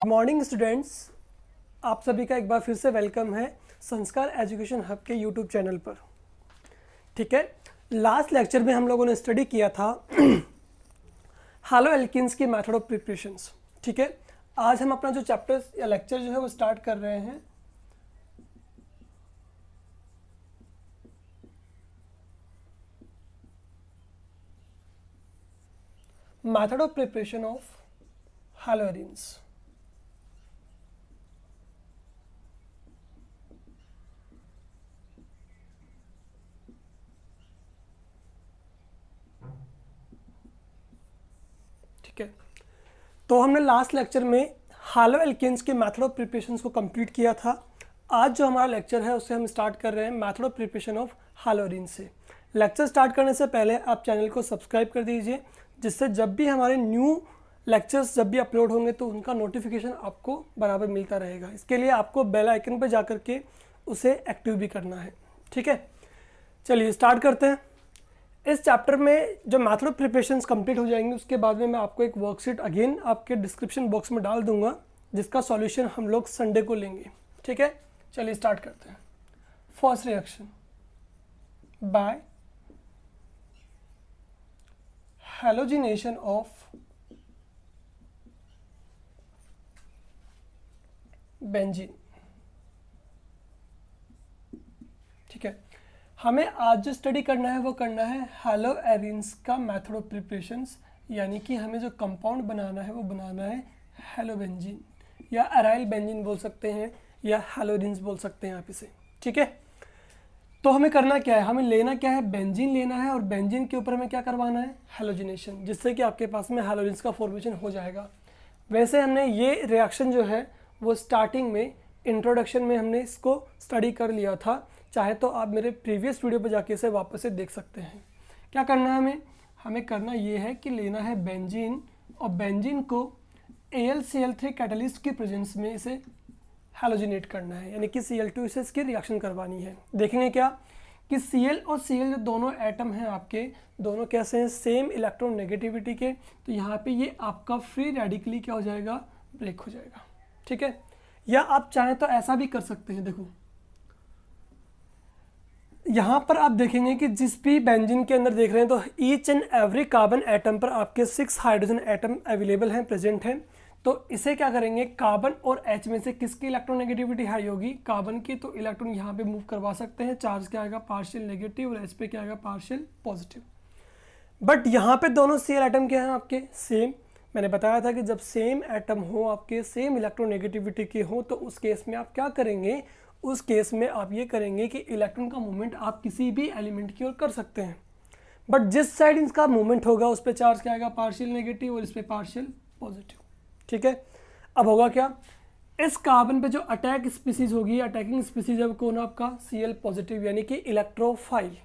Morning students, आप सभी का एक बार फिर से वेलकम है संस्कार एजुकेशन हब के यूट्यूब चैनल पर। ठीक है, लास्ट लेक्चर में हम लोगों ने स्टडी किया था हैलो एल्किन्स की मेथड ऑफ प्रिपरेशंस। ठीक है, आज हम अपना जो चैप्टर या लेक्चर जो है वो स्टार्ट कर रहे हैं मेथड ऑफ प्रिपरेशन ऑफ हैलोएरिन्स। ठीक है, तो हमने लास्ट लेक्चर में हैलो एल्केन्स के मेथड ऑफ प्रिपरेशन को कंप्लीट किया था। आज जो हमारा लेक्चर है उससे हम स्टार्ट कर रहे हैं मेथड ऑफ प्रिपरेशन ऑफ हैलोएरिन से। लेक्चर स्टार्ट करने से पहले आप चैनल को सब्सक्राइब कर दीजिए, जिससे जब भी हमारे न्यू लेक्चर्स जब भी अपलोड होंगे तो उनका नोटिफिकेशन आपको बराबर मिलता रहेगा। इसके लिए आपको बेल आइकन पर जा के उसे एक्टिव भी करना है। ठीक है, चलिए स्टार्ट करते हैं। इस चैप्टर में जो मेथड ऑफ प्रिपरेशंस कंप्लीट हो जाएंगे उसके बाद में मैं आपको एक वर्कशीट अगेन आपके डिस्क्रिप्शन बॉक्स में डाल दूंगा, जिसका सॉल्यूशन हम लोग संडे को लेंगे। ठीक है, चलिए स्टार्ट करते हैं। First reaction by halogenation of benzene. ठीक है, हमें आज जो स्टडी करना है वो करना है हैलोएरिन्स का मेथड ऑफ प्रिपरेशंस, यानी कि हमें जो कंपाउंड बनाना है वो बनाना है हैलोबेंजीन या एराइल बेंजीन बोल सकते हैं या हैलोएरिन्स बोल सकते हैं आप इसे। ठीक है, तो हमें करना क्या है, हमें लेना क्या है, बेंजीन लेना है और बेंजीन के ऊपर हमें क्या करवाना है, हैलोजिनेशन, जिससे कि आपके पास में हैलोएरिन्स का फॉर्मेशन हो जाएगा। वैसे हमने ये रिएक्शन जो है वो स्टार्टिंग में इंट्रोडक्शन में हमने इसको स्टडी कर लिया था, चाहे तो आप मेरे प्रीवियस वीडियो पर जाके इसे वापस से देख सकते हैं। क्या करना है हमें करना ये है कि लेना है बेंजीन और बेंजीन को AlCl3 कैटलिस्ट की प्रेजेंस में इसे हैलोजिनेट करना है, यानी कि Cl2 से इसकी रिएक्शन करवानी है। देखेंगे क्या कि Cl और Cl जो दोनों एटम हैं आपके, दोनों कैसे हैं, सेम इलेक्ट्रॉन नेगेटिविटी के, तो यहाँ पे ये आपका फ्री रेडिकली क्या हो जाएगा, ब्रेक हो जाएगा। ठीक है, या आप चाहें तो ऐसा भी कर सकते हैं। देखो यहाँ पर आप देखेंगे कि जिस भी बेंजीन के अंदर देख रहे हैं तो each and every carbon atom पर आपके 6 हाइड्रोजन एटम अवेलेबल हैं, प्रेजेंट हैं। तो इसे क्या करेंगे, कार्बन और H में से किसकी इलेक्ट्रोनेगेटिविटी हाई होगी, कार्बन की, तो इलेक्ट्रॉन यहाँ पे मूव करवा सकते हैं। चार्ज क्या आएगा, पार्शियल नेगेटिव, और H पे क्या आएगा, पार्शियल पॉजिटिव। बट यहाँ पे दोनों Cl एटम क्या हैं आपके, सेम। मैंने बताया था कि जब सेम एटम हो आपके, सेम इलेक्ट्रोनेगेटिविटी के हो, तो उस केस में आप क्या करेंगे, उस केस में आप ये करेंगे कि इलेक्ट्रॉन का मूवमेंट आप किसी भी एलिमेंट की ओर कर सकते हैं। बट जिस साइड इसका मूवमेंट होगा उस पर चार्ज क्या आएगा, पार्शियल नेगेटिव, और इस पर पार्शियल पॉजिटिव। ठीक है, अब होगा क्या, इस कार्बन पे जो अटैक स्पीसीज होगी, अटैकिंग स्पीसीज है कौन आपका, Cl पॉजिटिव, यानी कि इलेक्ट्रोफाइल।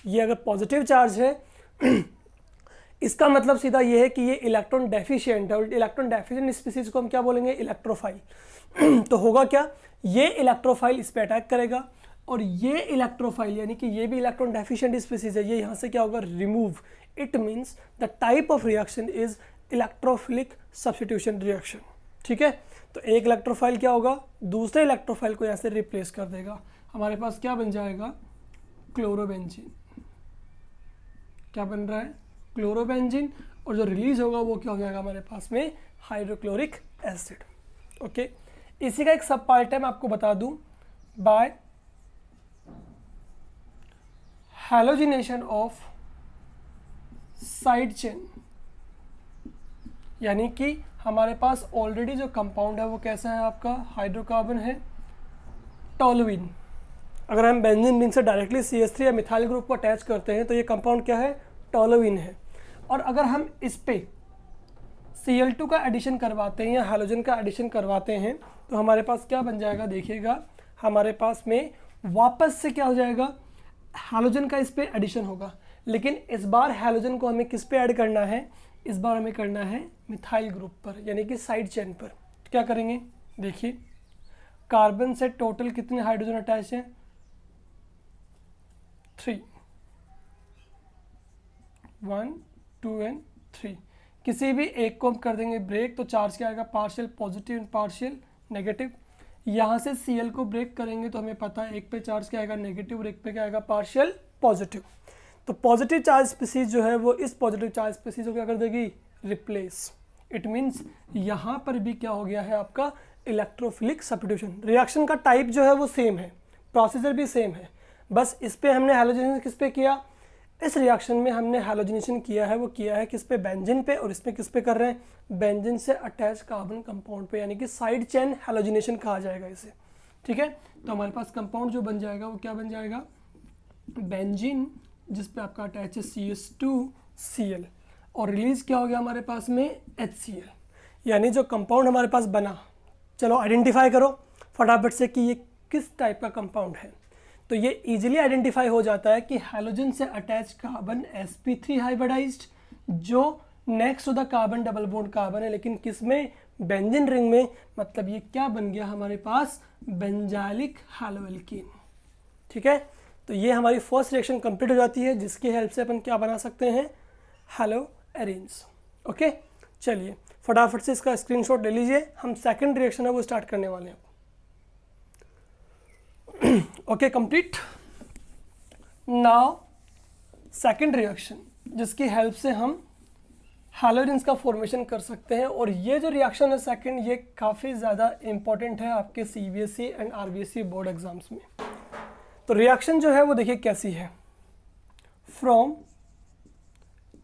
ये अगर पॉजिटिव चार्ज है इसका मतलब सीधा ये है कि ये इलेक्ट्रॉन डेफिशिएंट है, और इलेक्ट्रॉन डेफिशिएंट स्पीसीज को हम क्या बोलेंगे, इलेक्ट्रोफाइल। तो होगा क्या, ये इलेक्ट्रोफाइल इस पे अटैक करेगा, और ये इलेक्ट्रोफाइल यानी कि ये भी इलेक्ट्रॉन डेफिशिएंट स्पीसीज है, ये यहाँ से क्या होगा, remove. It means the type of reaction is electrophilic substitution reaction. ठीक है, तो एक इलेक्ट्रोफाइल क्या होगा, दूसरे इलेक्ट्रोफाइल को यहाँ से रिप्लेस कर देगा। हमारे पास क्या बन जाएगा, क्लोरोबेंजीन। क्या बन रहा है, क्लोरोबेंजीन, और जो रिलीज होगा वो क्या हो जाएगा हमारे पास में, हाइड्रोक्लोरिक एसिड। ओके, इसी का एक सब पार्ट है, मैं आपको बता दूं, by halogenation of side chain, यानी कि हमारे पास ऑलरेडी जो कंपाउंड है वो कैसा है आपका, हाइड्रोकार्बन है, टोलुइन। अगर हम बेंजीन रिंग से डायरेक्टली CH3 या मिथाइल ग्रुप को अटैच करते हैं तो ये कंपाउंड क्या है, टोलुइन है। और अगर हम इस पे Cl2 का एडिशन करवाते हैं या हैलोजन का एडिशन करवाते हैं तो हमारे पास क्या बन जाएगा, देखिएगा हमारे पास में वापस से क्या हो जाएगा, हैलोजन का इस पे एडिशन होगा। लेकिन इस बार हैलोजन को हमें किस पे ऐड करना है, इस बार हमें करना है मिथाइल ग्रुप पर, यानी कि साइड चेन पर। तो क्या करेंगे, देखिए कार्बन से टोटल कितने हाइड्रोजन अटैच हैं, 3, 1 2 एंड 3, किसी भी एक को हम कर देंगे ब्रेक तो चार्ज क्या आएगा, partial positive and partial negative. यहाँ से Cl को ब्रेक करेंगे तो हमें पता है एक पे चार्ज क्या आएगा नेगेटिव और एक पे क्या आएगा पार्शियल पॉजिटिव। तो पॉजिटिव चार्ज स्पीसीज जो है वो इस पॉजिटिव चार्ज स्पीसीज को क्या कर देगी, रिप्लेस। इट मीन्स यहाँ पर भी क्या हो गया है आपका इलेक्ट्रोफिलिक सब्स्टिट्यूशन। रिएक्शन का टाइप जो है वो सेम है, प्रोसीजर भी सेम है, बस इस पे हमने हैलोजनेशन किस पे किया, इस रिएक्शन में हमने हैलोजनेशन किया है वो किया है किस पे, बेंजीन पे, और इसमें किस पे कर रहे हैं, बेंजीन से अटैच कार्बन कंपाउंड पे, यानी कि साइड चेन हैलोजनेशन कहा जाएगा इसे। ठीक है, तो हमारे पास कंपाउंड जो बन जाएगा वो क्या बन जाएगा, बेंजीन, जिस पे आपका अटैच है CH2Cl, और रिलीज क्या हो गया हमारे पास में HCl। यानी जो कंपाउंड हमारे पास बना, चलो आइडेंटिफाई करो फटाफट से कि ये किस टाइप का कंपाउंड है। तो ये इजीली आइडेंटिफाई हो जाता है कि हैलोजन से अटैच कार्बन sp3 हाइब्रिडाइज्ड, जो next to the carbon double bond carbon है, लेकिन किस में, बेंजीन रिंग में। मतलब ये क्या बन गया हमारे पास, बेंजाइलिक हैलोएल्कीन। ठीक है, तो ये हमारी फर्स्ट रिएक्शन कंप्लीट हो जाती है, जिसकी हेल्प से अपन क्या बना सकते हैं, हैलोएरीन्स। ओके, चलिए फटाफट से इसका स्क्रीनशॉट ले लीजिए, हम सेकंड रिएक्शन है वो स्टार्ट करने वाले हैं। Okay, complete. Now second reaction, जिसकी हेल्प से हम हैलोएरीन्स का फॉर्मेशन कर सकते हैं, और ये जो रिएक्शन है सेकंड, ये काफ़ी ज़्यादा इंपॉर्टेंट है आपके CBSE and RBSE board exams में। तो रिएक्शन जो है वो देखिए कैसी है, फ्रॉम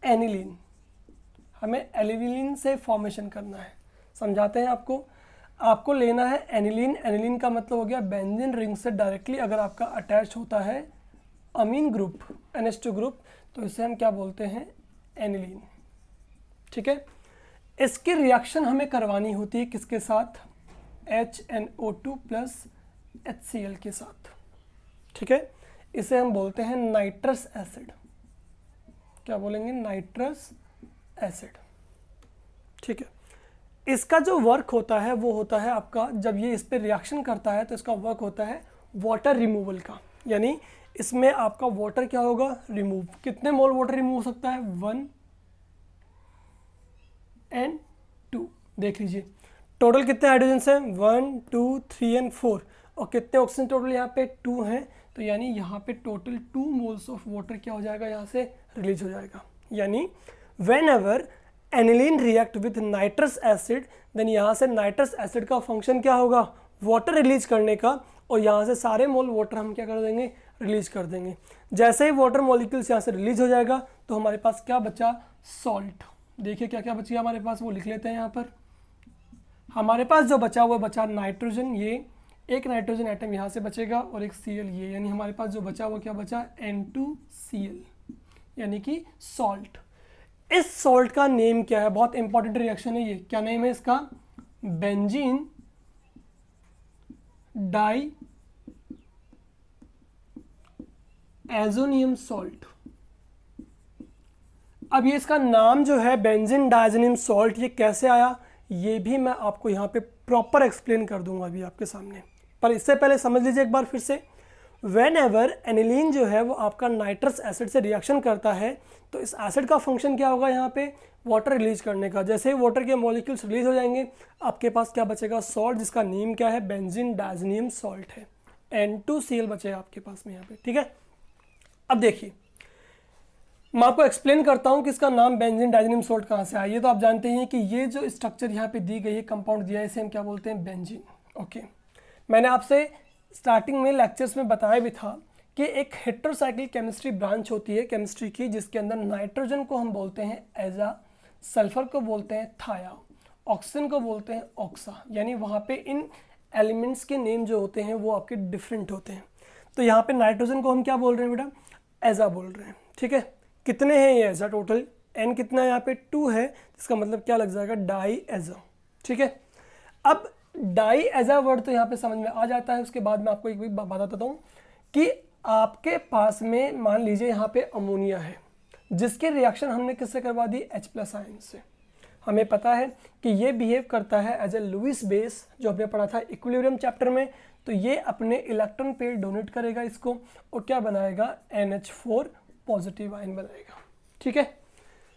एनिलीन, हमें एनिलीन से फॉर्मेशन करना है। समझाते हैं आपको लेना है एनिलीन। एनिलीन का मतलब हो गया बेंजीन रिंग से डायरेक्टली अगर आपका अटैच होता है अमीन ग्रुप, NH2 ग्रुप, तो इसे हम क्या बोलते हैं, एनिलीन। ठीक है, इसकी रिएक्शन हमें करवानी होती है किसके साथ, HNO2 प्लस HCl के साथ। ठीक है, इसे हम बोलते हैं नाइट्रस एसिड। क्या बोलेंगे, नाइट्रस एसिड। ठीक है, इसका जो वर्क होता है वो होता है आपका, जब ये इस पर रिएक्शन करता है तो इसका वर्क होता है वाटर रिमूवल का, यानी इसमें आपका वाटर क्या होगा, रिमूव। कितने मोल वाटर रिमूव हो सकता है, 1 and 2। देख लीजिए टोटल कितने हाइड्रोजन हैं, 1 2 3 and 4, और कितने ऑक्सीजन टोटल यहाँ पे 2 हैं, तो यानी यहाँ पे टोटल 2 मोल्स ऑफ वाटर क्या हो जाएगा, यहाँ से रिलीज हो जाएगा। यानी whenever aniline react with nitrous acid, then यहाँ से नाइट्रस एसिड का फंक्शन क्या होगा, वाटर रिलीज करने का, और यहाँ से सारे मोल वाटर हम क्या कर देंगे, रिलीज कर देंगे। जैसे ही वाटर मॉलिक्यूल्स यहाँ से रिलीज हो जाएगा तो हमारे पास क्या बचा, सॉल्ट। देखिए क्या क्या बच गया हमारे पास, वो लिख लेते हैं यहाँ पर। हमारे पास जो बचा हुआ बचा नाइट्रोजन, ये एक नाइट्रोजन एटम यहाँ से बचेगा और एक Cl ये, यानी हमारे पास जो बचा वो क्या बचा, N2Cl, यानी कि सॉल्ट। इस सॉल्ट का नेम क्या है, बहुत इंपॉर्टेंट रिएक्शन है ये, क्या नेम है इसका, बेंजीन डाई एजोनियम सॉल्ट। अब ये इसका नाम जो है बेंजीन डायजोनियम सॉल्ट, ये कैसे आया ये भी मैं आपको यहाँ पे प्रॉपर एक्सप्लेन कर दूंगा अभी आपके सामने, पर इससे पहले समझ लीजिए एक बार फिर से। वेन एवर एनिलीन जो है वो आपका नाइट्रस एसिड से रिएक्शन करता है तो इस एसिड का फंक्शन क्या होगा, यहाँ पे वाटर रिलीज करने का। जैसे ही वाटर के मॉलिक्यूल्स रिलीज हो जाएंगे आपके पास क्या बचेगा, सॉल्ट, जिसका नेम क्या है, बेंजीन डायजोनियम सॉल्ट है, N2Cl बचेगा आपके पास में यहाँ पे। ठीक है, अब देखिए मैं आपको एक्सप्लेन करता हूँ कि इसका नाम बेंजीन डायजोनियम सॉल्ट कहाँ से आया। ये तो आप जानते हैं कि ये जो स्ट्रक्चर यहाँ पे दी गई है, कंपाउंड दिया है, इसे हम क्या बोलते हैं, बेंजीन। ओके, मैंने आपसे स्टार्टिंग में लेक्चर्स में बताया भी था कि एक हेटेरोसाइक्लिक केमिस्ट्री ब्रांच होती है केमिस्ट्री की, जिसके अंदर नाइट्रोजन को हम बोलते हैं एजा, सल्फर को बोलते हैं थाया, ऑक्सीजन को बोलते हैं ऑक्सा, यानी वहाँ पे इन एलिमेंट्स के नेम जो होते हैं वो आपके डिफरेंट होते हैं। तो यहाँ पे नाइट्रोजन को हम क्या बोल रहे हैं बेटा, एजा बोल रहे हैं। ठीक है, कितने हैं ये एजा, टोटल एन कितना है यहाँ पे 2 है, इसका मतलब क्या लग जाएगा, डाई एजा। ठीक है, अब डाई एजा वर्ड तो यहाँ पे समझ में आ जाता है। उसके बाद मैं आपको एक बात बताता हूँ कि आपके पास में मान लीजिए यहाँ पे अमोनिया है, जिसकी रिएक्शन हमने किससे करवा दी, H+ आयन से। हमें पता है कि ये बिहेव करता है एज ए लुईस बेस, जो हमने पढ़ा था इक्विलिब्रियम चैप्टर में। तो ये अपने इलेक्ट्रॉन पेयर डोनेट करेगा इसको और क्या बनाएगा, NH4 पॉजिटिव आयन बनाएगा। ठीक है,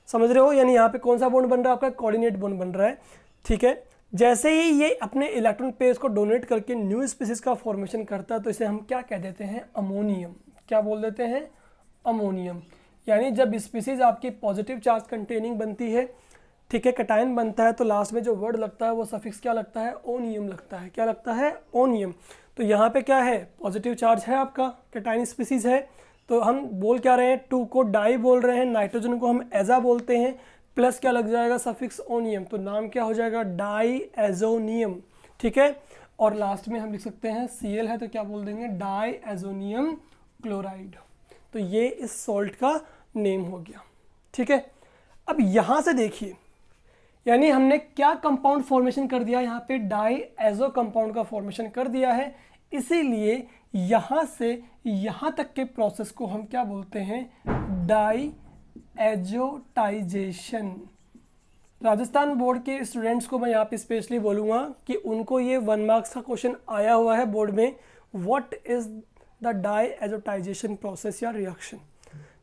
समझ रहे हो, यानी यहाँ पे कौन सा बॉन्ड बन रहा है आपका, कोऑर्डिनेट बॉन्ड बन रहा है, ठीक है। जैसे ही ये अपने इलेक्ट्रॉन पेयर्स को डोनेट करके न्यू स्पीसीज का फॉर्मेशन करता है तो इसे हम क्या कह देते हैं, अमोनियम। क्या बोल देते हैं, अमोनियम। यानी जब स्पीसीज आपकी पॉजिटिव चार्ज कंटेनिंग बनती है, ठीक है, कैटायन बनता है, तो लास्ट में जो वर्ड लगता है वो सफिक्स क्या लगता है, ओनियम लगता है। क्या लगता है, ओनियम। तो यहाँ पे क्या है, पॉजिटिव चार्ज है आपका, कैटायन स्पीसीज है, तो हम बोल क्या रहे हैं, 2 को डाई बोल रहे हैं, नाइट्रोजन को हम एजा बोलते हैं, प्लस क्या लग जाएगा, सफिक्स ओनियम, तो नाम क्या हो जाएगा, डाई एजोनियम, ठीक है। और लास्ट में हम लिख सकते हैं Cl है तो क्या बोल देंगे, डाई एजोनियम क्लोराइड। तो ये इस सॉल्ट का नेम हो गया, ठीक है। अब यहाँ से देखिए, यानी हमने क्या कंपाउंड फॉर्मेशन कर दिया, यहाँ पे डाई एजो कंपाउंड का फॉर्मेशन कर दिया है, इसीलिए यहाँ से यहाँ तक के प्रोसेस को हम क्या बोलते हैं, डाई एजोटाइजेशन। राजस्थान बोर्ड के स्टूडेंट्स को मैं यहाँ पे स्पेशली बोलूँगा कि उनको ये 1 मार्क्स का क्वेश्चन आया हुआ है बोर्ड में, what is the diazotization process या रिएक्शन।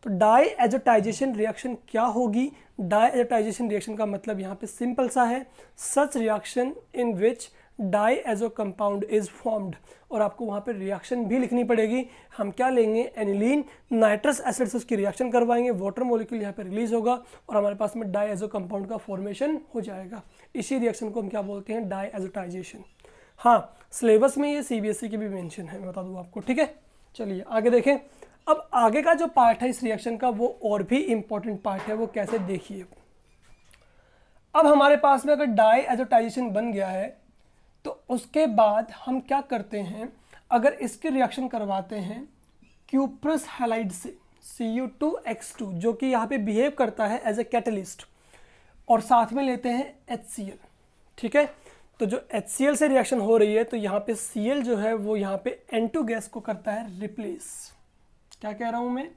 तो डाई एजोटाइजेशन रिएक्शन क्या होगी, डाई एजोटाइजेशन रिएक्शन का मतलब यहाँ पे सिंपल सा है, such reaction in which diazo compound is formed. और आपको वहाँ पे रिएक्शन भी लिखनी पड़ेगी। हम क्या लेंगे, एनिलीन नाइट्रस एसिड से उसकी रिएक्शन करवाएंगे, वाटर मॉलिक्यूल यहाँ पे रिलीज होगा और हमारे पास में डाई एजो कंपाउंड का फॉर्मेशन हो जाएगा। इसी रिएक्शन को हम क्या बोलते हैं, डाई एजोटाइजेशन। हाँ, सिलेबस में ये CBSE की भी मेंशन है, मैं बता दूँ आपको, ठीक है। चलिए आगे देखें। अब आगे का जो पार्ट है इस रिएक्शन का वो और भी इंपॉर्टेंट पार्ट है, वो कैसे देखिए। अब हमारे पास में अगर डाई एजोटाइजेशन बन गया है तो उसके बाद हम क्या करते हैं, अगर इसकी रिएक्शन करवाते हैं क्यूप्रस हैलाइड से Cu2X2 जो कि यहाँ पे बिहेव करता है एज ए कैटलिस्ट, और साथ में लेते हैं HCl, ठीक है। तो जो HCl से रिएक्शन हो रही है तो यहाँ पे Cl जो है वो यहाँ पे N2 गैस को करता है रिप्लेस। क्या कह रहा हूँ मैं,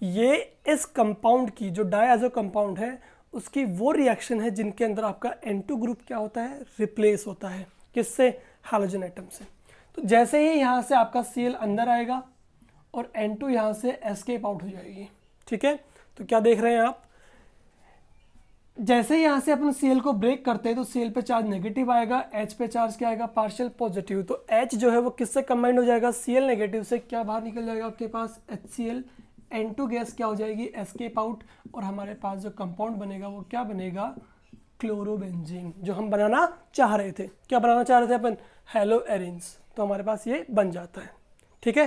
ये इस कंपाउंड की जो डायएजो कंपाउंड है उसकी वो रिएक्शन है जिनके अंदर आपका N2 ग्रुप क्या होता है, रिप्लेस होता है, किससे, हैलोजन एटम से। तो जैसे ही यहाँ से आपका Cl अंदर आएगा और N2 यहाँ से एस्केप आउट हो जाएगी, ठीक है। तो क्या देख रहे हैं आप, जैसे ही यहाँ से अपन Cl को ब्रेक करते हैं तो Cl पे चार्ज नेगेटिव आएगा, H पे चार्ज क्या आएगा, पार्शियल पॉजिटिव। तो H जो है वो किससे कंबाइंड हो जाएगा, Cl नेगेटिव से, क्या बाहर निकल जाएगा आपके पास HCl, N2 गैस क्या हो जाएगी, एस्केप आउट, और हमारे पास जो कंपाउंड बनेगा वो क्या बनेगा, क्लोरोबेंजीन, जो हम बनाना चाह रहे थे। क्या बनाना चाह रहे थे अपन, हैलो एरिन्स। तो हमारे पास ये बन जाता है, ठीक है।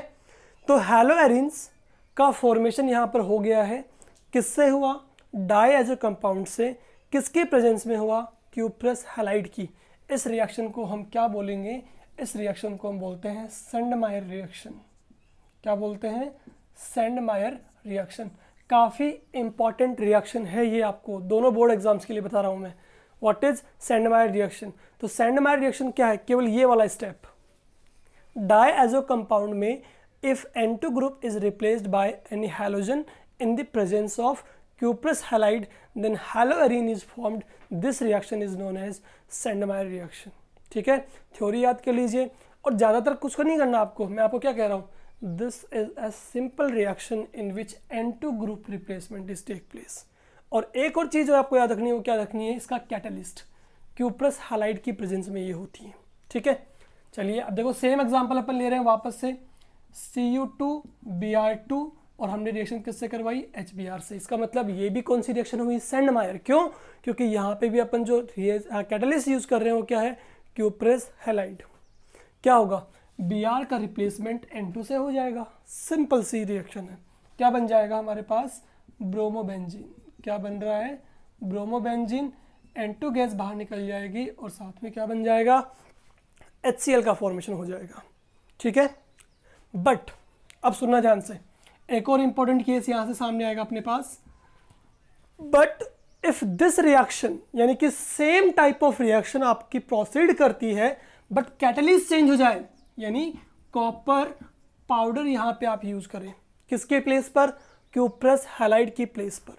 तो हैलो एरिन्स का फॉर्मेशन यहाँ पर हो गया है, किससे हुआ, डायएजो कंपाउंड से, किसके प्रेजेंस में हुआ, क्यूप्रस हैलाइड की। इस रिएक्शन को हम क्या बोलेंगे, इस रिएक्शन को हम बोलते हैं सेंडमायर रिएक्शन। क्या बोलते हैं, सेंडमायर रिएक्शन। काफ़ी इंपॉर्टेंट रिएक्शन है ये, आपको दोनों बोर्ड एग्जाम्स के लिए बता रहा हूँ मैं। व्हाट इज सेंडमायर रिएक्शन, तो सेंडमायर रिएक्शन क्या है, केवल ये वाला स्टेप, डायएजो कंपाउंड में if N2 group is replaced by any halogen in the presence of cuprous halide then haloarine is formed. This reaction is known as Sandmeyer reaction, ठीक है। Theory याद कर लीजिए और ज़्यादातर कुछ नहीं करना आपको, मैं आपको क्या कह रहा हूँ, this is a simple reaction in which N2 group replacement is take place. और एक और चीज़ जो आपको याद रखनी है वो क्या रखनी है, इसका कैटलिस्ट क्यूप्रस हैलाइड की प्रेजेंस में ये होती है, ठीक है। चलिए अब देखो सेम एग्जाम्पल अपन ले रहे हैं वापस से, Cu2Br2 और हमने रिएक्शन किससे करवाई, HBr से। इसका मतलब ये भी कौन सी रिएक्शन हुई, सेंडमायर। क्यों, क्योंकि यहाँ पे भी अपन जो कैटलिस्ट यूज कर रहे हैं वो क्या है, क्यूप्रस हैलाइड। क्या होगा, Br का रिप्लेसमेंट N2 से हो जाएगा, सिंपल सी रिएक्शन है। क्या बन जाएगा हमारे पास, ब्रोमोबेंजीन। क्या बन रहा है, ब्रोमोबेंजीन, N2 गैस बाहर निकल जाएगी और साथ में क्या बन जाएगा, HCl का फॉर्मेशन हो जाएगा, ठीक है। बट अब सुनना ध्यान से, एक और इंपॉर्टेंट केस यहां से सामने आएगा अपने पास। बट इफ दिस रिएक्शन, यानी कि सेम टाइप ऑफ रिएक्शन आपकी प्रोसीड करती है बट कैटलिस्ट चेंज हो जाए, यानी कॉपर पाउडर यहां पे आप यूज करें, किसके प्लेस पर, क्यूप्रस हैलाइड की प्लेस पर,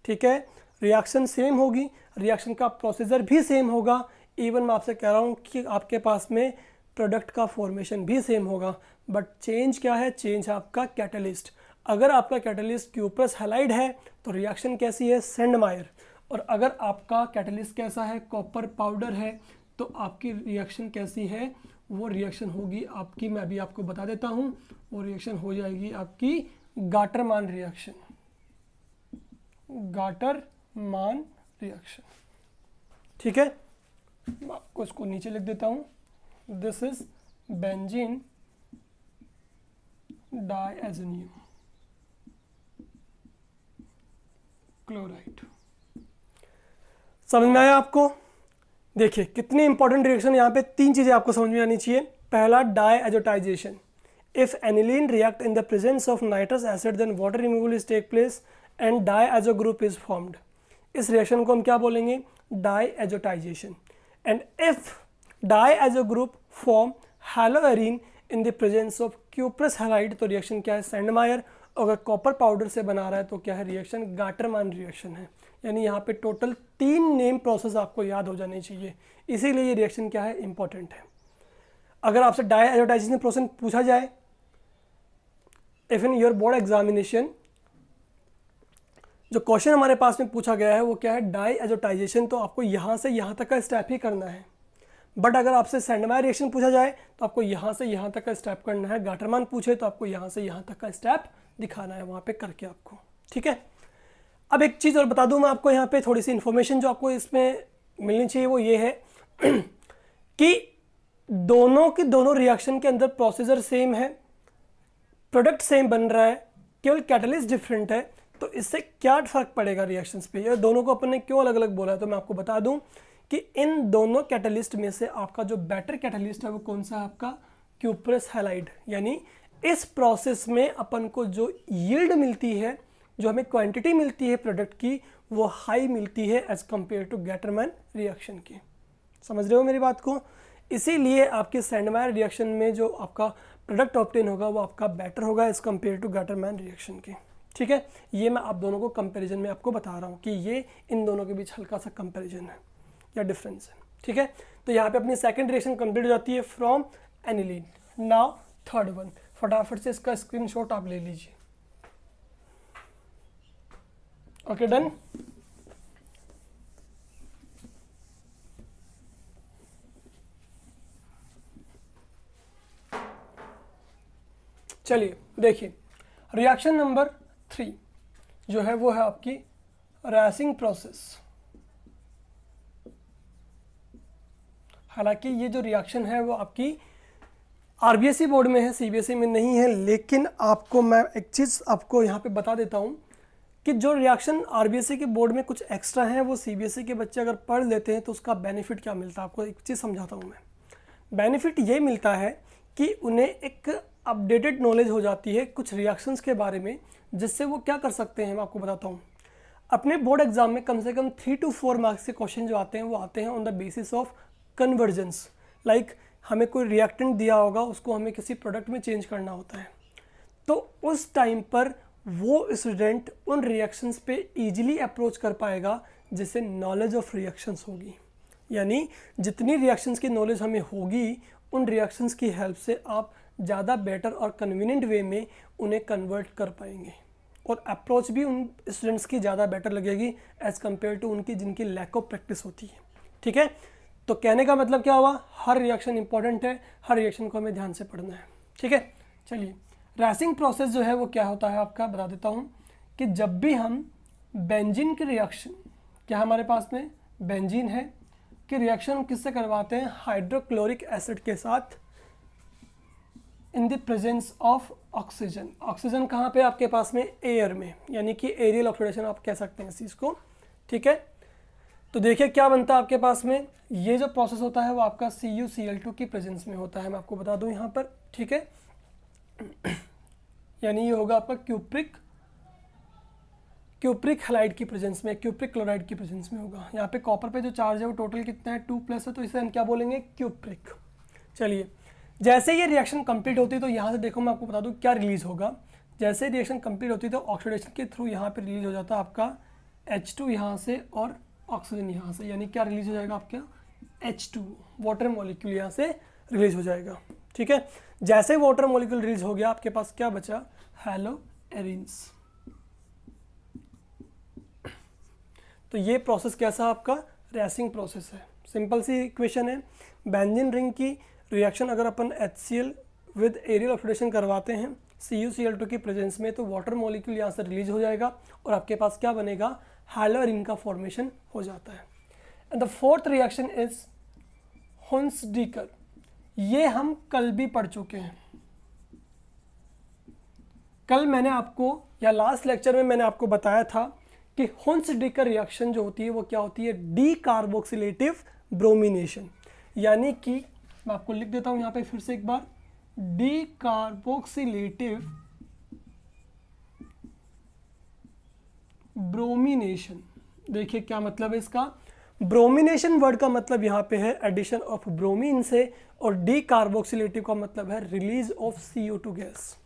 ठीक है। रिएक्शन सेम होगी, रिएक्शन का प्रोसीजर भी सेम होगा, इवन मैं आपसे कह रहा हूं कि आपके पास में प्रोडक्ट का फॉर्मेशन भी सेम होगा, बट चेंज क्या है, चेंज है आपका कैटलिस्ट। अगर आपका कैटलिस्ट क्यूप्रस हैलाइड है तो रिएक्शन कैसी है, सेंडमायर। और अगर आपका कैटलिस्ट कैसा है, कॉपर पाउडर है, तो आपकी रिएक्शन कैसी है, वो रिएक्शन होगी आपकी, मैं अभी आपको बता देता हूँ, वो रिएक्शन हो जाएगी आपकी गाटरमान रिएक्शन, गाटरमान रिएक्शन। ठीक है, मैं आपको इसको नीचे लिख देता हूँ, दिस इज बेंजीन डाइएज़ोनियम क्लोराइड। समझ में आया आपको? देखिए कितनी इंपॉर्टेंट रिएक्शन, यहाँ पे 3 चीजें आपको समझ में आनी चाहिए। पहला, diazotization. If aniline react in the presence of nitrous acid then water removal is take place and diazo group is formed. इस रिएक्शन को हम क्या बोलेंगे, diazotization. And if diazo group form haloarene in the presence of cuprous halide, तो reaction क्या है, सेंडमायर। अगर copper powder से बना रहा है तो क्या है, रिएक्शन गाटरमान रिएक्शन है। यानी यहाँ पे टोटल 3 नेम प्रोसेस आपको याद हो जाने चाहिए, इसीलिए ये रिएक्शन क्या है, इंपॉर्टेंट है। अगर आपसे डाइएज़ोटाइजेशन प्रोसेस पूछा जाए if in your board examination, जो क्वेश्चन हमारे पास में पूछा गया है वो क्या है, डाइएज़ोटाइजेशन, तो आपको यहाँ से यहाँ तक का स्टेप ही करना है। बट अगर आपसे सेंडमायर रिएक्शन पूछा जाए तो आपको यहाँ से यहाँ तक का स्टेप करना है। गाटरमान पूछे तो आपको यहाँ से यहाँ तक का स्टेप दिखाना है वहाँ पे करके आपको। ठीक है, अब एक चीज़ और बता दूँ मैं आपको, यहाँ पे थोड़ी सी इन्फॉर्मेशन जो आपको इसमें मिलनी चाहिए वो ये है कि दोनों की दोनों रिएक्शन के अंदर प्रोसीजर सेम है, प्रोडक्ट सेम बन रहा है, केवल कैटलिस्ट डिफरेंट है। तो इससे क्या फ़र्क पड़ेगा रिएक्शंस पे, या दोनों को अपन ने क्यों अलग अलग बोला है, तो मैं आपको बता दूं कि इन दोनों कैटलिस्ट में से आपका जो बेटर कैटलिस्ट है वो कौन सा है, आपका क्यूप्रस हैलाइड। यानी इस प्रोसेस में अपन को जो यील्ड मिलती है, जो हमें क्वांटिटी मिलती है प्रोडक्ट की, वो हाई मिलती है as compare to Gattermann reaction की। समझ रहे हो मेरी बात को? इसीलिए आपके सेंडमायर रिएक्शन में जो आपका प्रोडक्ट ऑब्टेन होगा वो आपका बेटर होगा as compare to Gattermann reaction की। ठीक है, ये मैं आप दोनों को कंपैरिजन में आपको बता रहा हूँ कि ये इन दोनों के बीच हल्का सा कंपैरिजन है या डिफरेंस है। ठीक है, तो यहाँ पे अपनी सेकंड रिएक्शन कंप्लीट हो जाती है from aniline. Now third one, फटाफट से इसका स्क्रीनशॉट आप ले लीजिए। Okay, done. चलिए देखिए, रिएक्शन नंबर 3 जो है वो है आपकी रैसिंग प्रोसेस। हालांकि ये जो रिएक्शन है वो आपकी आरबीएसई बोर्ड में है, सीबीएसई में नहीं है, लेकिन आपको मैं एक चीज़ आपको यहाँ पे बता देता हूँ कि जो रिएक्शन आरबीएसई के बोर्ड में कुछ एक्स्ट्रा है वो सीबीएसई के बच्चे अगर पढ़ लेते हैं तो उसका बेनिफिट क्या मिलता है, आपको एक चीज़ समझाता हूँ मैं। बेनिफिट ये मिलता है कि उन्हें एक अपडेटेड नॉलेज हो जाती है कुछ रिएक्शंस के बारे में, जिससे वो क्या कर सकते हैं मैं आपको बताता हूँ। अपने बोर्ड एग्जाम में कम से कम 3 to 4 मार्क्स के क्वेश्चन जो आते हैं वो आते हैं on the basis of convergence. Like हमें कोई रिएक्टेंट दिया होगा, उसको हमें किसी प्रोडक्ट में चेंज करना होता है, तो उस टाइम पर वो स्टूडेंट उन रिएक्शंस पे इजीली अप्रोच कर पाएगा जिससे नॉलेज ऑफ रिएक्शंस होगी। यानी जितनी रिएक्शंस की नॉलेज हमें होगी उन रिएक्शंस की हेल्प से आप ज़्यादा बेटर और कन्वीनियंट वे में उन्हें कन्वर्ट कर पाएंगे, और अप्रोच भी उन स्टूडेंट्स की ज़्यादा बेटर लगेगी एज़ कम्पेयर टू उनकी जिनकी लैक ऑफ प्रैक्टिस होती है। ठीक है, तो कहने का मतलब क्या हुआ, हर रिएक्शन इंपॉर्टेंट है, हर रिएक्शन को हमें ध्यान से पढ़ना है। ठीक है, चलिए रैसिंग प्रोसेस जो है वो क्या होता है आपका बता देता हूँ कि जब भी हम बेंजीन की रिएक्शन, क्या हमारे पास में बेंजीन है कि रिएक्शन किससे करवाते हैं, हाइड्रोक्लोरिक एसिड के साथ इन the presence of oxygen. Oxygen कहाँ पे आपके पास में, एयर में, यानी कि एरियल ऑक्सीडेशन आप कह सकते हैं इस चीज़ को। ठीक है, तो देखिए क्या बनता है आपके पास में, ये जो प्रोसेस होता है वो आपका CuCl2 की प्रेजेंस में होता है, मैं आपको बता दूं यहाँ पर। ठीक है, यानी ये होगा आपका क्यूप्रिक हैलाइड की प्रेजेंस में, क्यूप्रिक क्लोराइड की प्रेजेंस में होगा। यहाँ पे कॉपर पे जो चार्ज है वो टोटल कितना है, 2+ है, तो इसे हम क्या बोलेंगे, क्यूप्रिक। चलिए, जैसे ये रिएक्शन कंप्लीट होती है तो यहाँ से देखो मैं आपको बता दूं क्या रिलीज होगा। जैसे रिएक्शन कंप्लीट होती है तो ऑक्सीडेशन के थ्रू यहाँ पे रिलीज हो जाता है आपका H2 यहाँ से और ऑक्सीजन यहाँ से, यानी क्या रिलीज हो जाएगा आपका H2, वाटर मॉलिक्यूल यहाँ से रिलीज हो जाएगा। ठीक है, जैसे वाटर मॉलिक्यूल रिलीज हो गया आपके पास क्या बचा, हेलो एरिन्स। तो ये प्रोसेस कैसा आपका रेसिंग प्रोसेस है। सिंपल सी इक्वेशन है, बेंजीन रिंग की रिएक्शन अगर अपन HCl विद एरियल ऑक्सीडेशन करवाते हैं CuCl2 की प्रेजेंस में, तो वाटर मॉलिक्यूल यहाँ से रिलीज हो जाएगा और आपके पास क्या बनेगा, हैलोएरिन का फॉर्मेशन हो जाता है। And the fourth reaction is Hunsdiecker. ये हम कल भी पढ़ चुके हैं। कल मैंने आपको या लास्ट लेक्चर में मैंने आपको बताया था कि हुन्सडीकर रिएक्शन जो होती है वो क्या होती है, डी कार्बोक्सिलेटिव ब्रोमिनेशन। यानी कि मैं आपको लिख देता हूं यहां पे फिर से एक बार, डी कार्बोक्सिलेटिव ब्रोमिनेशन। देखिए क्या मतलब है इसका, ब्रोमिनेशन वर्ड का मतलब यहाँ पे है एडिशन ऑफ ब्रोमीन से, और डी कार्बोक्सिलेटिव का मतलब है रिलीज ऑफ CO2 गैस।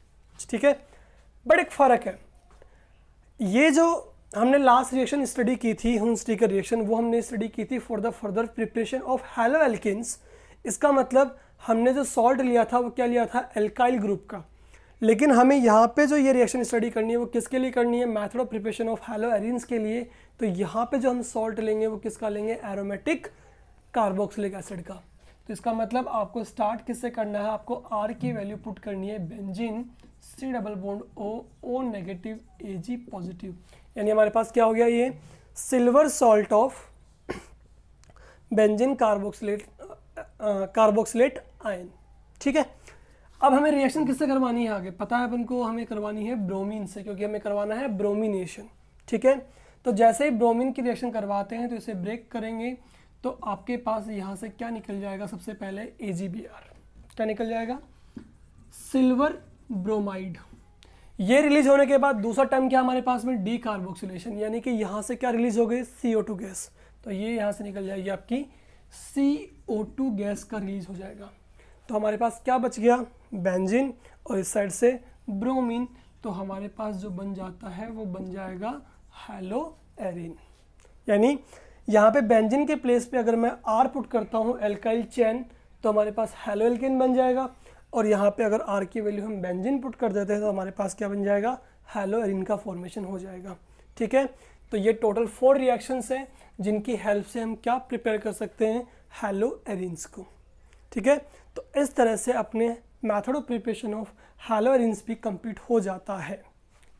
ठीक है, बड़ा एक फर्क है। ये जो हमने लास्ट रिएक्शन स्टडी की थी हुन्सडीकर रिएक्शन, वो हमने स्टडी की थी for the further preparation of haloalkanes. इसका मतलब हमने जो सॉल्ट लिया था वो क्या लिया था, एल्काइल ग्रुप का। लेकिन हमें यहाँ पे जो ये रिएक्शन स्टडी करनी है वो किसके लिए करनी है, मेथड ऑफ प्रिपरेशन ऑफ हैलोएरिन्स के लिए। तो यहाँ पे जो हम सॉल्ट लेंगे वो किसका लेंगे, एरोमेटिक कार्बोक्सिलिक एसिड का। तो इसका मतलब आपको स्टार्ट किससे करना है, आपको R की वैल्यू पुट करनी है benzene C double bond O negative Ag positive. यानी हमारे पास क्या हो गया, ये silver salt of benzene carboxylate ion. ठीक है, अब हमें रिएक्शन किससे करवानी है आगे, पता है अपन को, हमें करवानी है ब्रोमीन से, क्योंकि हमें करवाना है ब्रोमिनेशन। ठीक है, तो जैसे ही ब्रोमीन की रिएक्शन करवाते हैं तो इसे ब्रेक करेंगे तो आपके पास यहाँ से क्या निकल जाएगा, सबसे पहले AgBr। क्या निकल जाएगा, सिल्वर ब्रोमाइड। ये रिलीज होने के बाद दूसरा टर्म क्या हमारे पास में, डी कार्बोक्सिलेशन, यानी कि यहाँ से क्या रिलीज हो गई, CO2 गैस। तो ये यहाँ से निकल जाएगी आपकी CO2 गैस का रिलीज हो जाएगा। तो हमारे पास क्या बच गया, बेंजीन, और इस साइड से ब्रोमीन। तो हमारे पास जो बन जाता है वो बन जाएगा हैलोएरिन। यानी यहाँ पे बेंजीन के प्लेस पे अगर मैं R पुट करता हूँ एल्काइल चेन, तो हमारे पास हैलोएल्केन बन जाएगा। और यहाँ पे अगर R की वैल्यू हम बेंजीन पुट कर देते हैं तो हमारे पास क्या बन जाएगा, हैलोएरिन का फॉर्मेशन हो जाएगा। ठीक है, तो ये टोटल 4 रिएक्शंस हैं जिनकी हेल्प से हम क्या प्रिपेयर कर सकते हैं, हैलोएरिन्स को। ठीक है, तो इस तरह से अपने मेथड ऑफ प्रिपरेशन ऑफ हैलोएरिन्स भी कंप्लीट हो जाता है।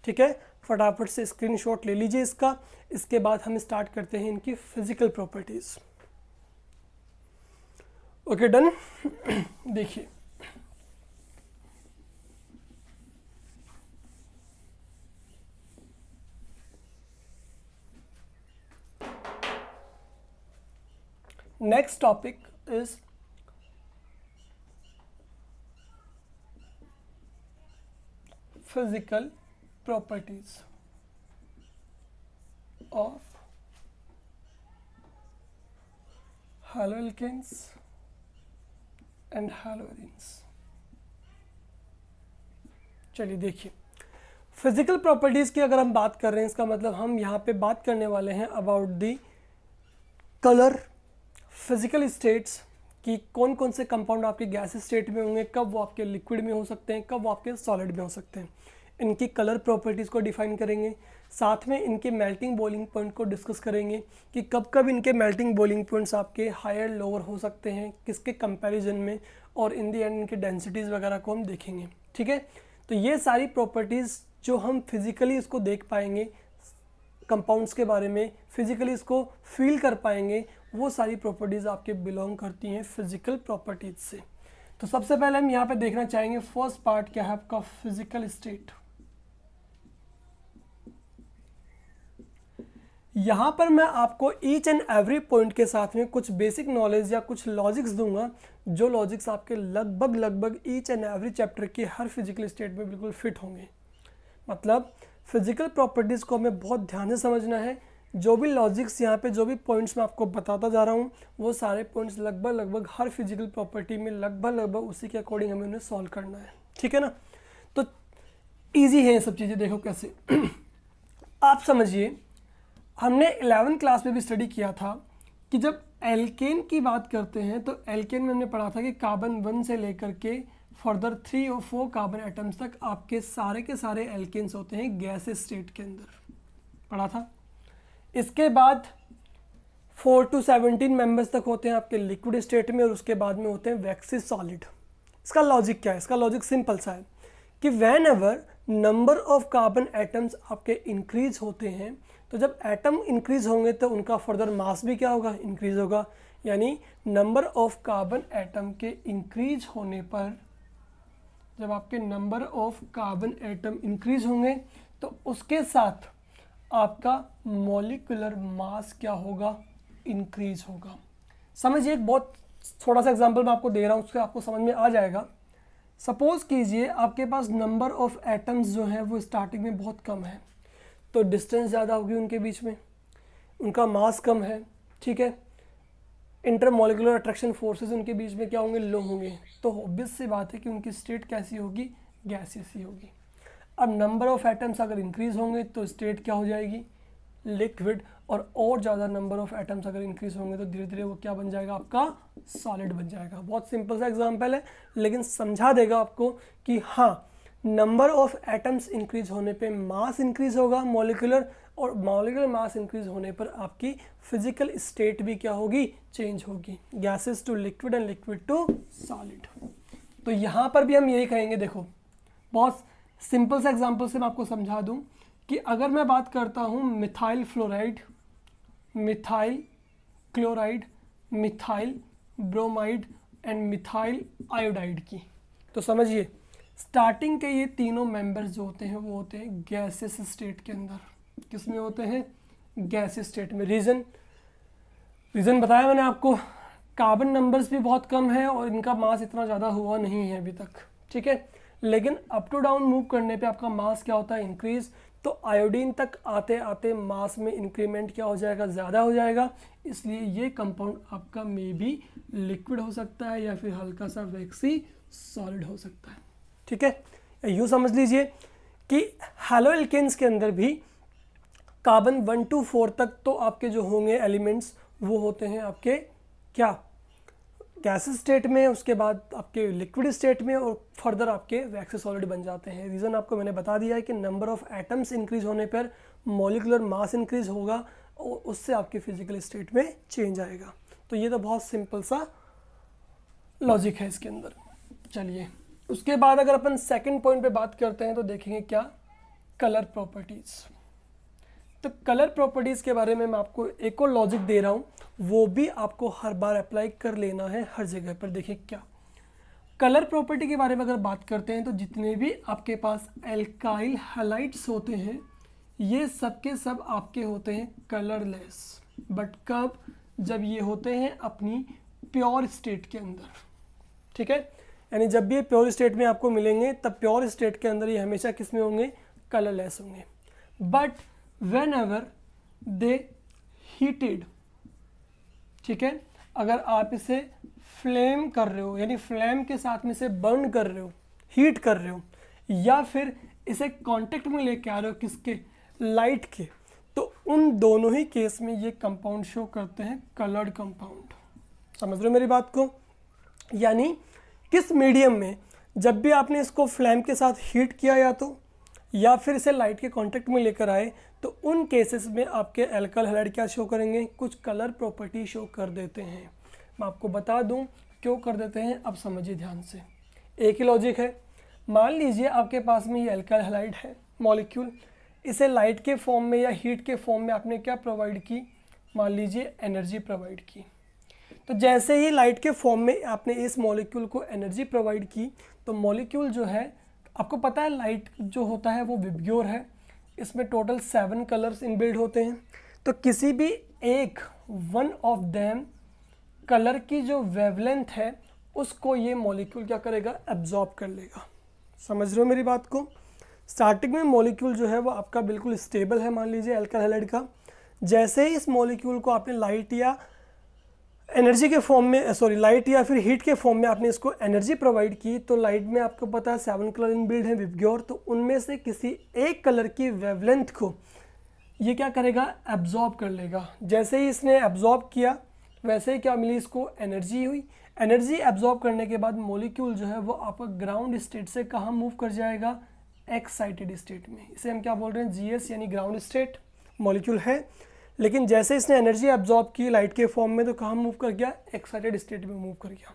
ठीक है, फटाफट से स्क्रीनशॉट ले लीजिए इसका। इसके बाद हम स्टार्ट करते हैं इनकी फिजिकल प्रॉपर्टीज। Okay, done. देखिए next topic is physical properties of haloalkanes and haloarenes। चलिए देखिए, फिजिकल प्रॉपर्टीज की अगर हम बात कर रहे हैं, इसका मतलब हम यहाँ पे बात करने वाले हैं about the colour, physical states कि कौन कौन से कंपाउंड आपके गैस स्टेट में होंगे, कब वो आपके लिक्विड में हो सकते हैं, कब वो आपके सॉलिड में हो सकते हैं। इनकी कलर प्रॉपर्टीज़ को डिफाइन करेंगे, साथ में इनके मेल्टिंग बॉइलिंग पॉइंट को डिस्कस करेंगे कि कब कब इनके मेल्टिंग बॉइलिंग पॉइंट्स आपके हायर लोअर हो सकते हैं, किसके कंपैरिजन में, और इन दी एंड इनके डेंसिटीज़ वगैरह को हम देखेंगे। ठीक है, तो ये सारी प्रॉपर्टीज़ जो हम फिज़िकली इसको देख पाएंगे, कंपाउंड्स के बारे में फिज़िकली इसको फील कर पाएंगे, वो सारी प्रॉपर्टीज़ आपके बिलोंग करती हैं फिज़िकल प्रॉपर्टीज़ से। तो सबसे पहले हम यहाँ पे देखना चाहेंगे फर्स्ट पार्ट क्या है आपका, फिजिकल स्टेट। यहाँ पर मैं आपको ईच एंड एवरी पॉइंट के साथ में कुछ बेसिक नॉलेज या कुछ लॉजिक्स दूंगा, जो लॉजिक्स आपके लगभग ईच एंड एवरी चैप्टर के हर फिजिकल स्टेट में बिल्कुल फिट होंगे। मतलब फिजिकल प्रॉपर्टीज़ को हमें बहुत ध्यान से समझना है। जो भी लॉजिक्स यहाँ पे, जो भी पॉइंट्स मैं आपको बताता जा रहा हूँ, वो सारे पॉइंट्स लगभग हर फिजिकल प्रॉपर्टी में लगभग उसी के अकॉर्डिंग हमें उन्हें सॉल्व करना है। ठीक है ना, तो ईजी है ये सब चीज़ें। देखो कैसे आप समझिए, हमने 11th क्लास में भी स्टडी किया था कि जब एल्केन की बात करते हैं तो एल्केन में हमने पढ़ा था कि कार्बन 1 से लेकर के फर्दर 3 और 4 कार्बन एटम्स तक आपके सारे के सारे एल्केन्स होते हैं गैसेस स्टेट के अंदर, पढ़ा था। इसके बाद 4 to 17 मेंबर्स तक होते हैं आपके लिक्विड स्टेट में और उसके बाद में होते हैं वैक्सिस सॉलिड। इसका लॉजिक क्या है? इसका लॉजिक सिंपल सा है कि when ever number of carbon atoms आपके इंक्रीज होते हैं, तो जब एटम इंक्रीज होंगे तो उनका फर्दर मास भी क्या होगा? इंक्रीज होगा। यानी नंबर ऑफ कार्बन एटम के इंक्रीज होने पर, जब आपके number of carbon atom increase होंगे तो उसके साथ आपका मॉलिक्यूलर मास क्या होगा? इंक्रीज होगा। समझिए, एक बहुत थोड़ा सा एग्जांपल मैं आपको दे रहा हूँ, उससे आपको समझ में आ जाएगा। सपोज कीजिए आपके पास नंबर ऑफ एटम्स जो हैं वो स्टार्टिंग में बहुत कम है, तो डिस्टेंस ज़्यादा होगी उनके बीच में, उनका मास कम है, ठीक है। इंटरमॉलिक्यूलर अट्रैक्शन फोर्सेस उनके बीच में क्या होंगे? लो होंगे। तो ऑब्वियस सी बात है कि उनकी स्टेट कैसी होगी? गैसियस ही होगी। अब नंबर ऑफ एटम्स अगर इंक्रीज होंगे तो स्टेट क्या हो जाएगी? लिक्विड। और ज़्यादा नंबर ऑफ एटम्स अगर इंक्रीज होंगे तो धीरे धीरे वो क्या बन जाएगा? आपका सॉलिड बन जाएगा। बहुत सिंपल सा एग्जांपल है, लेकिन समझा देगा आपको कि हाँ, नंबर ऑफ एटम्स इंक्रीज होने पे मास इंक्रीज होगा मॉलिक्यूलर, और मॉलिक्यूलर मास इंक्रीज होने पर आपकी फिजिकल स्टेट भी क्या होगी? चेंज होगी। Gases to liquid and liquid to solid. तो यहाँ पर भी हम यही कहेंगे। देखो, बहुत सिंपल सा एग्जांपल से मैं आपको समझा दूँ कि अगर मैं बात करता हूँ methyl fluoride, methyl chloride, methyl bromide and methyl iodide की, तो समझिए स्टार्टिंग के ये तीनों मेंबर्स जो होते हैं वो होते हैं गैसेस स्टेट के अंदर। किस में होते हैं? गैसेस स्टेट में। रीज़न बताया मैंने आपको, कार्बन नंबर्स भी बहुत कम है और इनका मास इतना ज़्यादा हुआ नहीं है अभी तक, ठीक है। लेकिन अप टू डाउन मूव करने पे आपका मास क्या होता है? इंक्रीज। तो आयोडीन तक आते आते मास में इंक्रीमेंट क्या हो जाएगा? ज़्यादा हो जाएगा। इसलिए ये कंपाउंड आपका मे बी लिक्विड हो सकता है या फिर हल्का सा वैक्सी सॉलिड हो सकता है, ठीक है। यूँ समझ लीजिए कि हैलो एल्केन्स के अंदर भी कार्बन 1 to 4 तक तो आपके जो होंगे एलिमेंट्स वो होते हैं आपके क्या? गैसेस स्टेट में, उसके बाद आपके लिक्विड स्टेट में, और फर्दर आपके वैक्सी सॉलिड बन जाते हैं। रीज़न आपको मैंने बता दिया है कि नंबर ऑफ एटम्स इंक्रीज होने पर मॉलिक्यूलर मास इंक्रीज होगा और उससे आपके फिजिकल स्टेट में चेंज आएगा। तो ये तो बहुत सिंपल सा लॉजिक है इसके अंदर। चलिए, उसके बाद अगर अपन सेकंड पॉइंट पे बात करते हैं तो देखेंगे क्या? Colour properties. तो कलर प्रॉपर्टीज़ के बारे में मैं आपको एक और लॉजिक दे रहा हूँ, वो भी आपको हर बार अप्लाई कर लेना है हर जगह पर। देखिए क्या कलर प्रॉपर्टी के बारे में अगर बात करते हैं तो जितने भी आपके पास एल्काइल हैलाइड्स होते हैं ये सब के सब आपके होते हैं कलरलेस। बट कब? जब ये होते हैं अपनी प्योर स्टेट के अंदर, ठीक है। यानी जब भी ये प्योर स्टेट में आपको मिलेंगे तब प्योर स्टेट के अंदर ये हमेशा किस में होंगे? कलरलेस होंगे। But when ever they heated, ठीक है, अगर आप इसे फ्लेम कर रहे हो, यानी फ्लेम के साथ में इसे बर्न कर रहे हो, हीट कर रहे हो, या फिर इसे कांटेक्ट में लेके आ रहे हो किसके? लाइट के, तो उन दोनों ही केस में ये कंपाउंड शो करते हैं कलर्ड कंपाउंड। समझ रहे हो मेरी बात को? यानी किस मीडियम में जब भी आपने इसको फ्लेम के साथ हीट किया या फिर इसे लाइट के कांटेक्ट में लेकर आए, तो उन केसेस में आपके एल्काइल हैलाइड क्या शो करेंगे? कुछ कलर प्रॉपर्टी शो कर देते हैं। मैं आपको बता दूं क्यों कर देते हैं, अब समझिए ध्यान से। एक ही लॉजिक है। मान लीजिए आपके पास में ये एल्काइल हैलाइड है मॉलिक्यूल, इसे लाइट के फॉर्म में या हीट के फॉर्म में आपने क्या प्रोवाइड की? मान लीजिए एनर्जी प्रोवाइड की। तो जैसे ही लाइट के फॉर्म में आपने इस मॉलिक्यूल को एनर्जी प्रोवाइड की, तो मॉलिक्यूल जो है, आपको पता है लाइट जो होता है वो विबग्योर है, इसमें टोटल 7 कलर्स इनबिल्ड होते हैं। तो किसी भी एक वन ऑफ देम कलर की जो वेवलेंथ है उसको ये मॉलिक्यूल क्या करेगा? एब्जॉर्ब कर लेगा। समझ रहे हो मेरी बात को? स्टार्टिंग में मॉलिक्यूल जो है वो आपका बिल्कुल स्टेबल है, मान लीजिए एल्काइल हैलाइड का। जैसे ही इस मॉलिक्यूल को आपने लाइट या एनर्जी के फॉर्म में, लाइट या फिर हीट के फॉर्म में आपने इसको एनर्जी प्रोवाइड की, तो लाइट में आपको पता है 7 कलर इनबिल्ड है विबग्योर, तो उनमें से किसी एक कलर की वेवलेंथ को ये क्या करेगा? एब्जॉर्ब कर लेगा। जैसे ही इसने एब्जॉर्ब किया वैसे ही क्या मिली? इसको एनर्जी हुई। एनर्जी एब्जॉर्ब करने के बाद मॉलिक्यूल जो है वो आपका ग्राउंड स्टेट से कहाँ मूव कर जाएगा, एक्साइटेड स्टेट में। इसे हम क्या बोल रहे हैं, जीएस यानी ग्राउंड स्टेट मॉलिक्यूल है। लेकिन जैसे इसने एनर्जी एब्जॉर्ब की लाइट के फॉर्म में तो कहाँ मूव कर गया, एक्साइटेड स्टेट में मूव कर गया।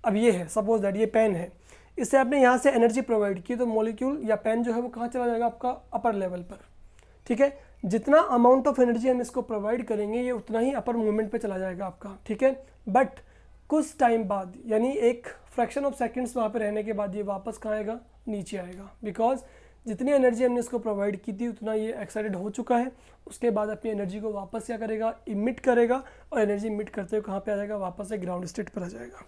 अब ये है, सपोज दैट ये पेन है, इससे आपने यहाँ से एनर्जी प्रोवाइड की तो मॉलिक्यूल या पेन जो है वो कहाँ चला जाएगा, आपका अपर लेवल पर। ठीक है, जितना अमाउंट ऑफ एनर्जी हम इसको प्रोवाइड करेंगे ये उतना ही अपर मूवमेंट पे चला जाएगा आपका। ठीक है, बट कुछ टाइम बाद यानी एक फ्रैक्शन ऑफ सेकंड्स वहाँ पे रहने के बाद ये वापस कहाँ आएगा, नीचे आएगा, बिकॉज जितनी एनर्जी हमने इसको प्रोवाइड की थी उतना ये एक्साइटेड हो चुका है। उसके बाद अपनी एनर्जी को वापस क्या करेगा, इमिट करेगा, और एनर्जी इमिट करते हुए कहाँ पे आ जाएगा, वापस से ग्राउंड स्टेट पर आ जाएगा।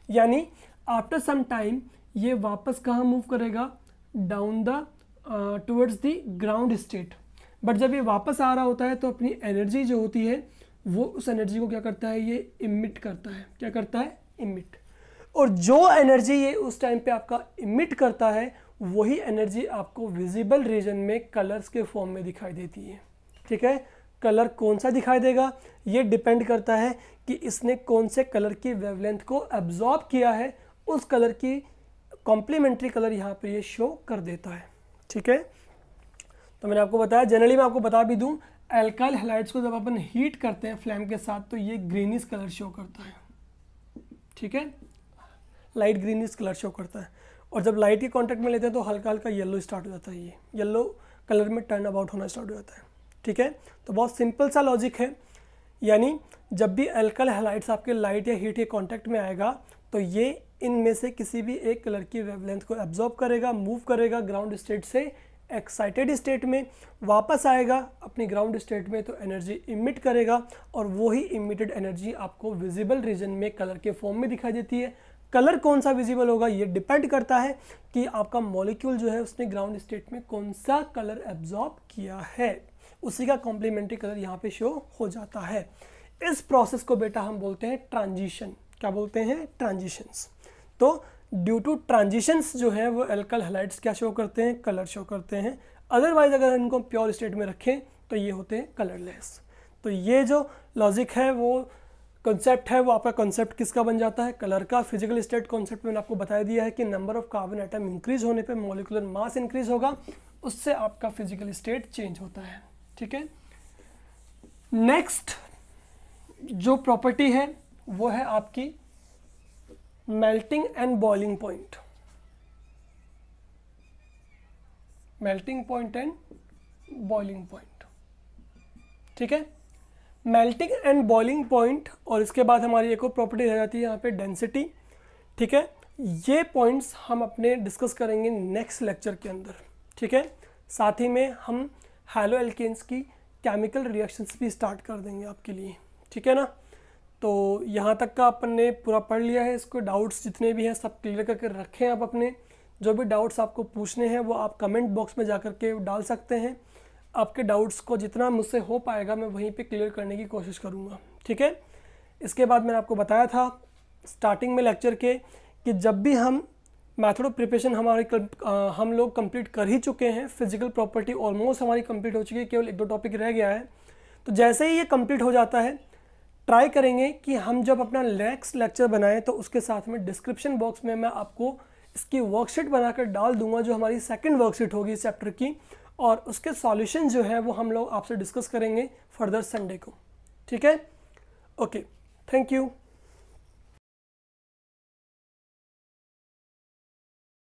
यानी आफ्टर सम टाइम ये वापस कहाँ मूव करेगा, down the towards the ground state. But जब ये वापस आ रहा होता है तो अपनी एनर्जी जो होती है वो उस एनर्जी को क्या करता है, ये इमिट करता है। क्या करता है, इमिट। और जो एनर्जी ये उस टाइम पे आपका इमिट करता है वही एनर्जी आपको विजिबल रीजन में कलर्स के फॉर्म में दिखाई देती है। ठीक है, कलर कौन सा दिखाई देगा ये डिपेंड करता है कि इसने कौन से कलर की वेवलेंथ को एब्जॉर्ब किया है, उस कलर की कॉम्प्लीमेंट्री कलर यहाँ पे ये शो कर देता है। ठीक है, तो मैंने आपको बताया, जनरली मैं आपको बता भी दूं, एल्काइल हैलाइड्स को जब अपन हीट करते हैं फ्लेम के साथ तो ये ग्रीनिश कलर शो करता है। ठीक है, लाइट ग्रीनिश कलर शो करता है, और जब लाइट के कांटेक्ट में लेते हैं तो हल्का हल्का येलो स्टार्ट हो जाता है, ये येलो कलर में टर्न अबाउट होना स्टार्ट हो जाता है। ठीक है, तो बहुत सिंपल सा लॉजिक है, यानी जब भी एल्काइल हैलाइड्स आपके लाइट या हीट के कांटेक्ट में आएगा तो ये इनमें से किसी भी एक कलर की वेवलेंथ को एब्जॉर्ब करेगा, मूव करेगा ग्राउंड स्टेट से एक्साइटेड स्टेट में, वापस आएगा अपनी ग्राउंड स्टेट में तो एनर्जी इमिट करेगा, और वही इमिटेड एनर्जी आपको विजिबल रीजन में कलर के फॉर्म में दिखाई देती है। कलर कौन सा विजिबल होगा ये डिपेंड करता है कि आपका मॉलिक्यूल जो है उसने ग्राउंड स्टेट में कौन सा कलर एब्जॉर्ब किया है, उसी का कॉम्प्लीमेंट्री कलर यहाँ पे शो हो जाता है। इस प्रोसेस को बेटा हम बोलते हैं ट्रांजिशन। क्या बोलते हैं, ट्रांजिशंस। तो ड्यू टू ट्रांजिशंस जो है वो एल्काइल हैलाइड्स क्या शो करते हैं, कलर शो करते हैं। अदरवाइज अगर इनको प्योर स्टेट में रखें तो ये होते हैं कलरलेस। तो ये जो लॉजिक है वो कॉन्सेप्ट है वो आपका कॉन्सेप्ट किसका बन जाता है, कलर का। फिजिकल स्टेट कॉन्सेप्ट मैंने आपको बता दिया है कि number of carbon atom increase होने पे मॉलिक्यूलर मास इंक्रीज होगा, उससे आपका फिजिकल स्टेट चेंज होता है। ठीक है, नेक्स्ट जो प्रॉपर्टी है वो है आपकी melting and boiling point. Melting point and boiling point. ठीक है, मेल्टिंग एंड बॉइलिंग पॉइंट, और इसके बाद हमारी एक और प्रॉपर्टी रह जाती है यहाँ पे डेंसिटी। ठीक है, ये पॉइंट्स हम अपने डिस्कस करेंगे नेक्स्ट लेक्चर के अंदर। ठीक है, साथ ही में हम हैलो एल्केन्स की केमिकल रिएक्शंस भी स्टार्ट कर देंगे आपके लिए। ठीक है ना, तो यहाँ तक का अपन ने पूरा पढ़ लिया है। इसको डाउट्स जितने भी हैं सब क्लियर करके रखें आप अपने। जो भी डाउट्स आपको पूछने हैं वो आप कमेंट बॉक्स में जा कर के डाल सकते हैं। आपके डाउट्स को जितना मुझसे हो पाएगा मैं वहीं पे क्लियर करने की कोशिश करूँगा। ठीक है, इसके बाद मैंने आपको बताया था स्टार्टिंग में लेक्चर के कि जब भी हम मेथड ऑफ प्रिपरेशन हम लोग कंप्लीट कर ही चुके हैं। फिजिकल प्रॉपर्टी ऑलमोस्ट हमारी कंप्लीट हो चुकी है, केवल 1-2 टॉपिक रह गया है। तो जैसे ही ये कंप्लीट हो जाता है ट्राई करेंगे कि हम जब अपना नेक्स्ट लेक्चर बनाएं तो उसके साथ में डिस्क्रिप्शन बॉक्स में मैं आपको इसकी वर्कशीट बनाकर डाल दूंगा, जो हमारी सेकंड वर्कशीट होगी इस चैप्टर की, और उसके सॉल्यूशन जो है वो हम लोग आपसे डिस्कस करेंगे फर्दर संडे को। ठीक है, ओके, थैंक यू।